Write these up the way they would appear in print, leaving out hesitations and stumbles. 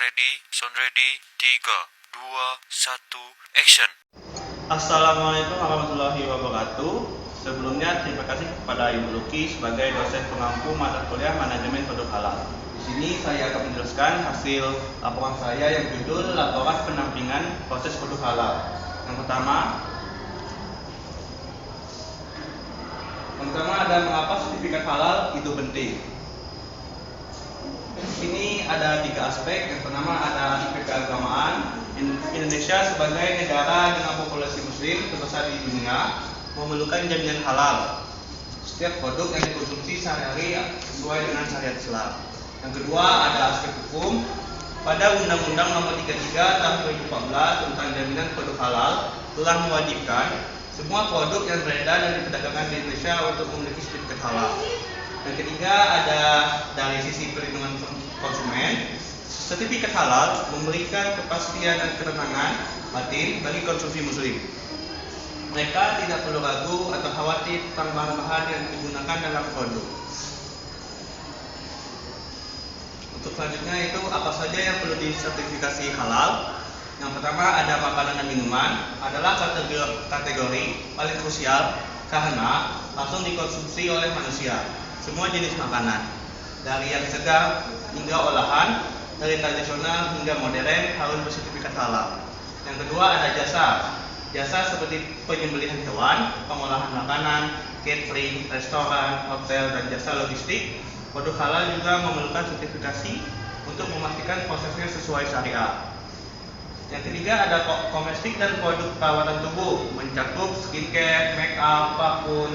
ready, sound ready, 3, 2, 1, action. Assalamualaikum warahmatullahi wabarakatuh. Sebelumnya terima kasih kepada Ibu Luki sebagai dosen pengampu mata kuliah manajemen produk halal. Di sini saya akan menjelaskan hasil laporan saya yang judul laporan pendampingan proses produk halal. Yang pertama ada mengapa sertifikat halal itu penting. Di sini ada 3 aspek. Yang pertama ada aspek keagamaan. Indonesia sebagai negara dengan populasi muslim terbesar di dunia memerlukan jaminan halal setiap produk yang dikonsumsi sehari-hari sesuai dengan syariat Islam. Yang kedua ada aspek hukum. Pada Undang-Undang Nomor 33 Tahun 2014 tentang jaminan produk halal telah mewajibkan semua produk yang beredar dan diperdagangkan di Indonesia untuk memiliki sertifikat halal. Yang ketiga ada dari sisi perlindungan konsumen. Sertifikat halal memberikan kepastian dan ketenangan batin bagi konsumsi muslim. Mereka tidak perlu ragu atau khawatir tentang bahan-bahan yang digunakan dalam produk. Untuk selanjutnya itu apa saja yang perlu disertifikasi halal. Yang pertama ada makanan dan minuman, adalah kategori paling krusial karena langsung dikonsumsi oleh manusia. Semua jenis makanan, dari yang segar hingga olahan, dari tradisional hingga modern harus bersertifikat halal. Yang kedua ada jasa seperti penyembelihan hewan, pengolahan makanan, catering, restoran, hotel, dan jasa logistik. Produk halal juga memerlukan sertifikasi untuk memastikan prosesnya sesuai syariah. Yang ketiga ada kosmetik dan produk perawatan tubuh, mencakup skincare, make up, parfum,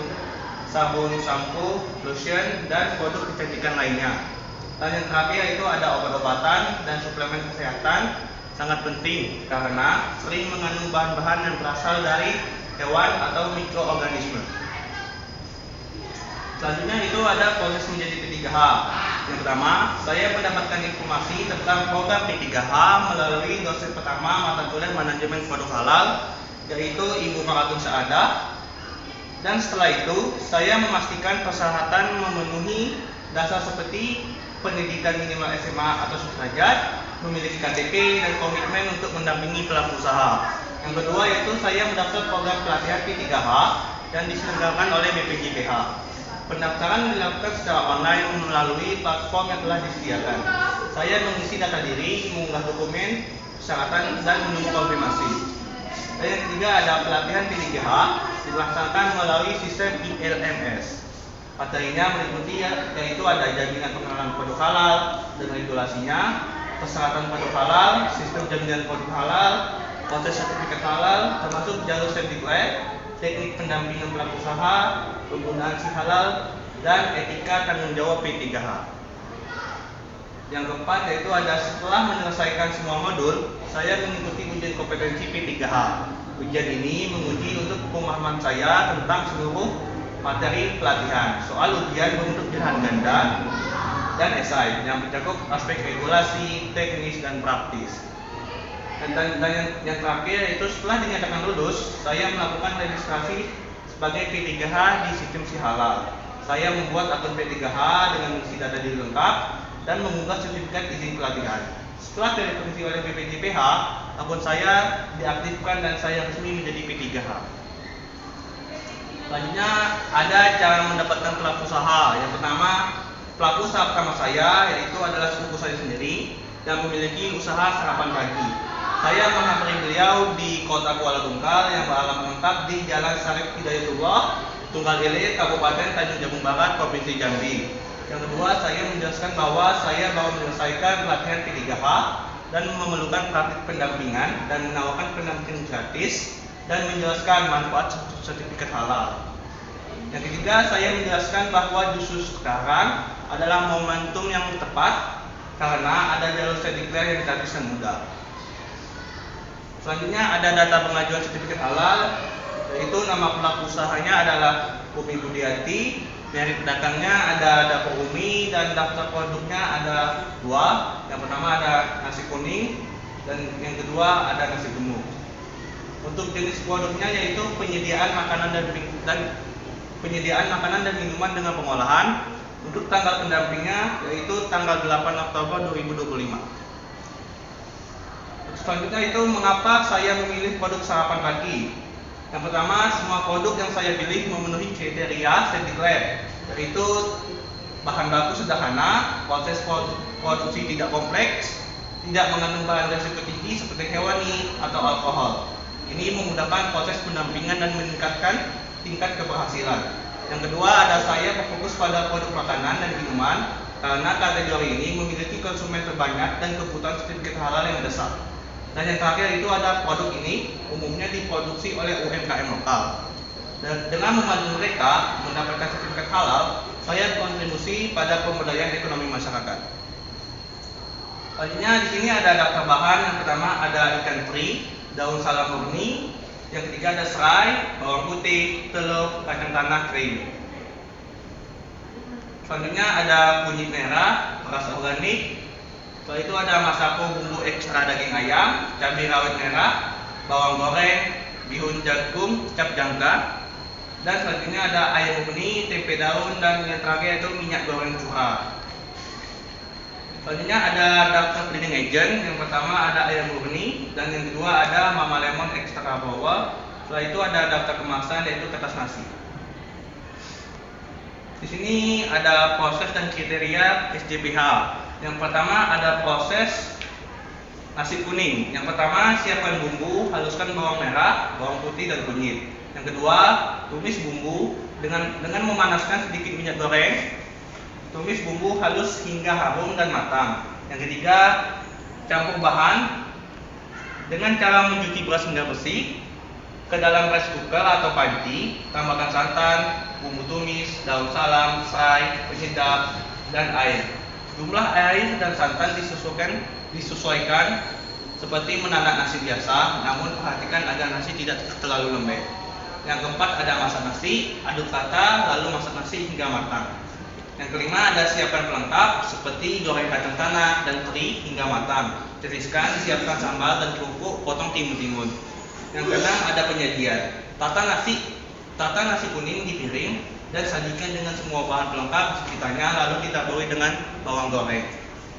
sabun, shampoo, lotion, dan produk kecantikan lainnya. Dan yang terakhir itu ada obat-obatan dan suplemen kesehatan, sangat penting karena sering mengandung bahan-bahan yang berasal dari hewan atau mikroorganisme. Selanjutnya itu ada proses menjadi P3H. Yang pertama, saya mendapatkan informasi tentang program P3H melalui dosen pertama mata kuliah manajemen produk halal, yaitu Ibu Maratun Saadah. Dan setelah itu, saya memastikan persyaratan memenuhi dasar seperti pendidikan minimal SMA atau sederajat, memiliki KTP dan komitmen untuk mendampingi pelaku usaha. Yang kedua yaitu saya mendaftar program pelatihan P3H dan diselenggarakan oleh BPJPH. Pendaftaran dilakukan secara online melalui platform yang telah disediakan. Saya mengisi data diri, mengunggah dokumen, persyaratan, dan menunggu konfirmasi. Dan yang ketiga ada pelatihan P3H dilaksanakan melalui sistem ILMS. Materinya meliputi yaitu ada jaminan pengenalan produk halal dan regulasinya, persyaratan produk halal, sistem jaminan produk halal, proses sertifikat halal, termasuk jalur sertifikat, teknik pendampingan pelaku usaha, penggunaan si halal, dan etika tanggung jawab P3H. Yang keempat yaitu ada setelah menyelesaikan semua modul, saya mengikuti ujian kompetensi P3H. Ujian ini menguji untuk pemahaman saya tentang seluruh materi pelatihan. Soal ujian berbentuk pilihan ganda dan esai yang mencakup aspek regulasi, teknis, dan praktis. Dan yang terakhir itu setelah dinyatakan lulus, saya melakukan registrasi sebagai P3H di sistem si halal. Saya membuat akun P3H dengan mengisi data diri lengkap dan mengunggah sertifikat izin pelatihan. Setelah direvisi oleh BPJPH, akun saya diaktifkan dan saya resmi menjadi P3H. Selanjutnya ada cara mendapatkan pelaku usaha. Yang pertama, pelaku usaha pertama saya yaitu adalah sepupu saya sendiri yang memiliki usaha sarapan pagi. Saya menghampiri beliau di kota Kuala Tunggal yang beralamat lengkap di Jalan Syarif Hidayatullah, Tunggal Ilir, Kabupaten Tanjung Jabung Barat, Provinsi Jambi. Yang kedua, saya menjelaskan bahwa saya baru menyelesaikan pelatihan P3H dan memerlukan praktik pendampingan dan menawarkan pendampingan gratis dan menjelaskan manfaat sertifikat halal. Yang ketiga, saya menjelaskan bahwa justru sekarang adalah momentum yang tepat karena ada jalur sertifikat yang gratis dan mudah. Selanjutnya ada data pengajuan sertifikat halal, yaitu nama pelaku usahanya adalah Umi Budiati, merek pedagangnya ada dapur Umi, dan daftar produknya ada 2. Yang pertama ada nasi kuning dan yang kedua ada nasi gemuk. Untuk jenis produknya yaitu penyediaan makanan dan minuman dengan pengolahan. Untuk tanggal pendampingnya yaitu tanggal 8 Oktober 2025. Selanjutnya itu mengapa saya memilih produk sarapan pagi. Yang pertama, semua produk yang saya pilih memenuhi kriteria Safety Lab, yaitu bahan baku sederhana, proses produksi tidak kompleks, tidak mengandung bahan resiko tinggi seperti hewani atau alkohol. Ini memudahkan proses pendampingan dan meningkatkan tingkat keberhasilan. Yang kedua, ada saya berfokus pada produk makanan dan minuman karena kategori ini memiliki konsumen terbanyak dan kebutuhan sertifikat halal yang besar. Dan yang terakhir itu ada produk ini umumnya diproduksi oleh UMKM lokal. Dan dengan membantu mereka mendapatkan sertifikat halal, saya berkontribusi pada pemberdayaan ekonomi masyarakat. Selanjutnya di sini ada daftar bahan. Yang pertama ada ikan teri, daun salam murni. Yang ketiga ada serai, bawang putih, telur, kacang tanah, kering. Selanjutnya ada kunyit merah, beras organik. Setelah itu ada masako bumbu ekstra daging ayam, cabai rawit merah, bawang goreng, bihun jagung, cap jangka. Dan selanjutnya ada ayam murni, tempe daun, dan yang terakhir itu minyak goreng curah. Selanjutnya ada daftar bleeding agent. Yang pertama ada ayam murni, dan yang kedua ada mama lemon extra power. Setelah itu ada daftar kemasan yaitu kertas nasi. Di sini ada proses dan kriteria SJPH. Yang pertama ada proses nasi kuning. Yang pertama siapkan bumbu, haluskan bawang merah, bawang putih dan kunyit. Yang kedua tumis bumbu dengan memanaskan sedikit minyak goreng. Tumis bumbu halus hingga harum dan matang. Yang ketiga, campur bahan dengan cara mencuci beras hingga bersih ke dalam rice cooker atau panci. Tambahkan santan, bumbu tumis, daun salam, serai, penyedap, dan air. Jumlah air dan santan disesuaikan seperti menanak nasi biasa, namun perhatikan agar nasi tidak terlalu lembek. Yang keempat ada masak nasi, aduk rata lalu masak nasi hingga matang. Yang kelima ada siapkan pelengkap seperti goreng kacang tanah dan teri hingga matang. Tiriskan, siapkan sambal dan kerupuk, potong timun-timun. Yang keenam ada penyajian. Tata nasi kuning di piring dan sajikan dengan semua bahan pelengkap di sekitarnya, lalu ditaburi dengan bawang goreng.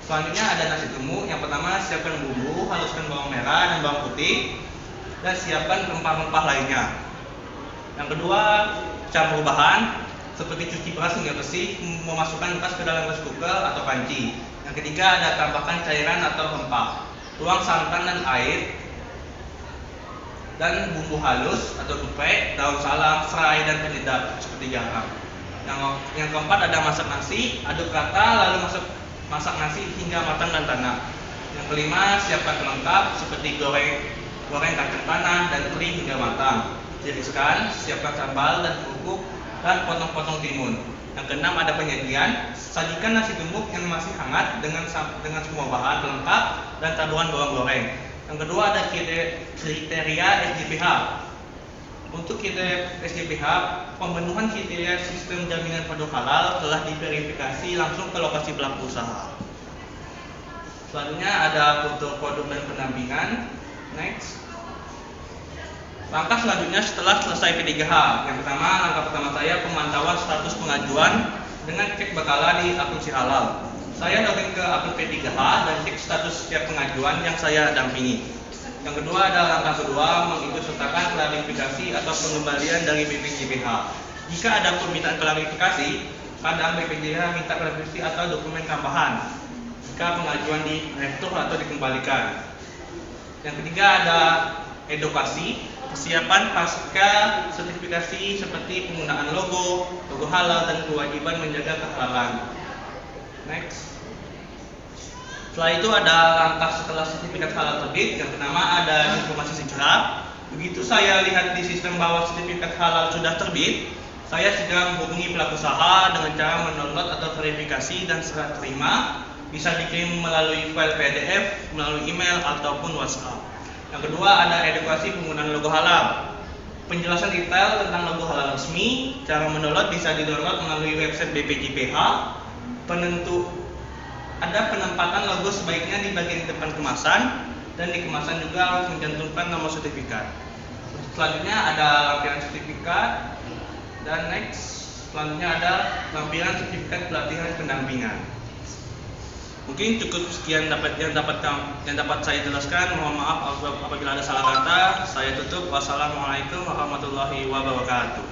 Selanjutnya ada nasi gemuk. Yang pertama siapkan bumbu, haluskan bawang merah dan bawang putih, dan siapkan rempah-rempah lainnya. Yang kedua campur bahan seperti cuci beras hingga bersih, memasukkan beras ke dalam rice cooker atau panci. Yang ketiga ada tambahkan cairan atau rempah, tuang santan dan air, dan bumbu halus atau geprek, daun salam, serai, dan penyedap seperti garam. Yang keempat ada masak nasi, aduk rata lalu masak nasi hingga matang dan tanak. Yang kelima siapkan pelengkap seperti goreng kacang tanah dan teri hingga matang. Tiriskan, siapkan sambal dan kerupuk dan potong-potong timun. Yang keenam ada penyajian. Sajikan nasi gemuk yang masih hangat dengan semua bahan pelengkap dan taburan bawang goreng. Yang kedua ada kriteria SJPH. Untuk kriteria SJPH, pemenuhan kriteria sistem jaminan produk halal telah diverifikasi langsung ke lokasi pelaku usaha. Selanjutnya ada foto produk dan pendampingan. Next. Langkah selanjutnya setelah selesai P3H. Yang pertama, langkah pertama saya pemantauan status pengajuan dengan cek berkala di akun Si Halal. Saya login ke akun P3H dan cek status setiap pengajuan yang saya dampingi. Yang kedua ada langkah kedua, mengikutsertakan klarifikasi atau pengembalian dari BPJPH. Jika ada permintaan klarifikasi, kadang BPJPH minta klarifikasi atau dokumen tambahan jika pengajuan direktur atau dikembalikan. Yang ketiga ada edukasi, persiapan pasca sertifikasi seperti penggunaan logo halal dan kewajiban menjaga kehalalan. Next. Setelah itu ada langkah setelah sertifikat halal terbit. Yang pertama ada informasi sejarah. Begitu saya lihat di sistem bahwa sertifikat halal sudah terbit, saya segera menghubungi pelaku usaha dengan cara mendownload atau verifikasi dan serah terima. Bisa dikirim melalui file PDF, melalui email ataupun WhatsApp. Yang kedua ada edukasi penggunaan logo halal. Penjelasan detail tentang logo halal resmi. Cara mendownload bisa didownload melalui website BPJPH. Ada penempatan logo sebaiknya di bagian depan kemasan, dan di kemasan juga harus mencantumkan nomor sertifikat. Selanjutnya ada lampiran sertifikat, dan next selanjutnya ada lampiran sertifikat pelatihan pendampingan. Mungkin cukup sekian yang dapat saya jelaskan. Mohon maaf apabila ada salah kata. Saya tutup. Wassalamualaikum warahmatullahi wabarakatuh.